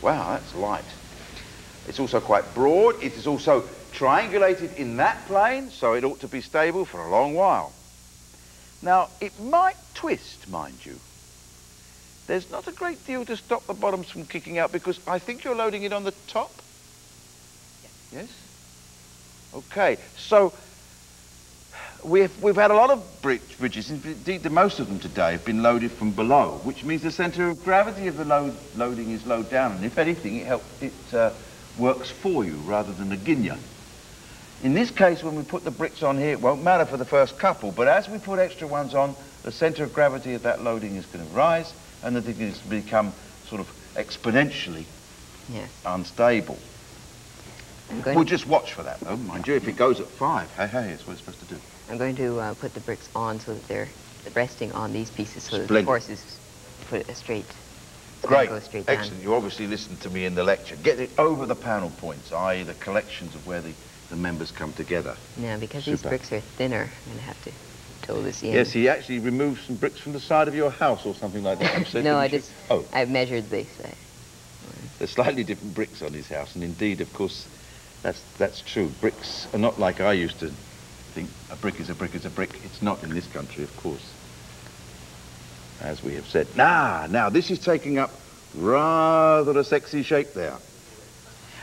Wow, that's light. It's also quite broad. It is also triangulated in that plane, so it ought to be stable for a long while. Now, it might twist, mind you. There's not a great deal to stop the bottoms from kicking out because I think you're loading it on the top. Yes? Okay, so we've had a lot of bridges, indeed the most of them today have been loaded from below, which means the centre of gravity of the loading is low down, and if anything, it works for you rather than against you. In this case, when we put the bricks on here, it won't matter for the first couple, but as we put extra ones on, the centre of gravity of that loading is going to rise, and the thing is to become sort of exponentially unstable. We'll just watch for that, though, mind you. If it goes at 5, hey, that's what it's supposed to do. I'm going to put the bricks on so that they're resting on these pieces so that Splendid. the force is put straight. Great, Go straight down. excellent. You obviously listened to me in the lecture. Get it over the panel points, i.e. the collections of where the members come together. Now, because these bricks are thinner, I'm going to have to tow this in. Yes, he actually removed some bricks from the side of your house or something like that. No, I've measured these. There's slightly different bricks on his house, and indeed, of course, that's true. Bricks are not like I used to think a brick is a brick is a brick. It's not in this country, of course, as we have said. Now, this is taking up rather a sexy shape there.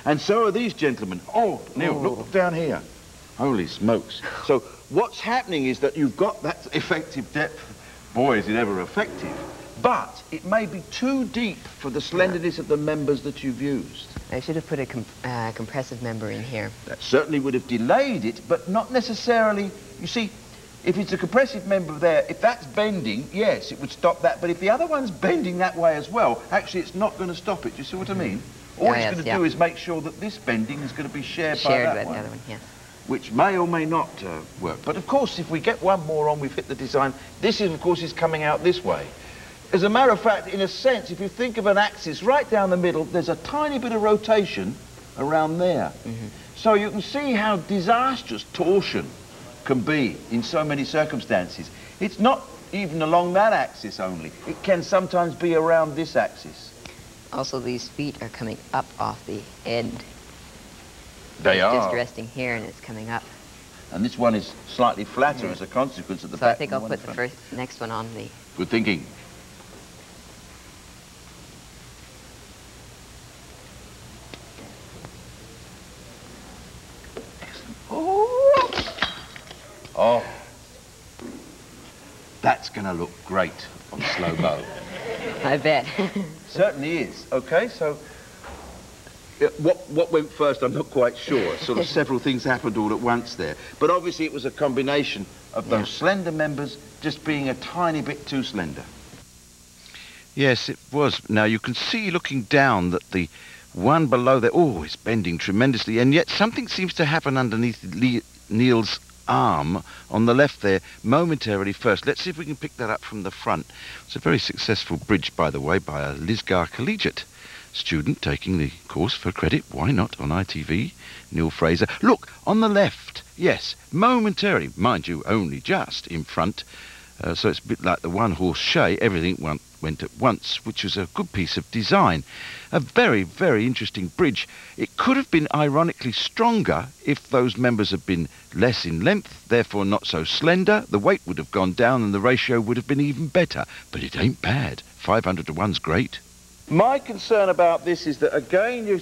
And so are these gentlemen. Oh, Neil, look down here. Holy smokes. So what's happening is that you've got that effective depth. Boy, is it ever effective. But it may be too deep for the slenderness of the members that you've used. I should have put a compressive member in here. That certainly would have delayed it, but not necessarily. You see, if it's a compressive member there, if that's bending, yes, it would stop that. But if the other one's bending that way as well, actually it's not going to stop it. Do you see what I mean? All it's going to do is make sure that this bending is going to be shared by that one. The other one, yes. Which may or may not work. But of course, if we get one more on, we've hit the design. This, of course, is coming out this way. As a matter of fact, in a sense, if you think of an axis right down the middle, there's a tiny bit of rotation around there. So you can see how disastrous torsion can be in so many circumstances. It's not even along that axis only. It can sometimes be around this axis. Also, these feet are coming up off the end. They are. It's just resting here and it's coming up. And this one is slightly flatter as a consequence of the back. So I think I'll put the next one on the... Good thinking. Oh, that's going to look great on slow-mo. I bet. Certainly is. Okay, so what went first, I'm not quite sure. Sort of several things happened all at once there. But obviously it was a combination of those slender members just being a tiny bit too slender. Yes, it was. Now, you can see looking down that the one below there, is bending tremendously, and yet something seems to happen underneath Neil's arm on the left there momentarily first. Let's see if we can pick that up from the front. It's a very successful bridge, by the way, by a Lisgar Collegiate student taking the course for credit. Why not, on ITV? Neil Fraser. Look, on the left, yes, momentarily, mind you, only just in front. So it's a bit like the one-horse shay. Everything went at once, which was a good piece of design. A very, very interesting bridge. It could have been ironically stronger if those members had been less in length, therefore not so slender. The weight would have gone down and the ratio would have been even better. But it ain't bad. 500 to 1's great. My concern about this is that, again, you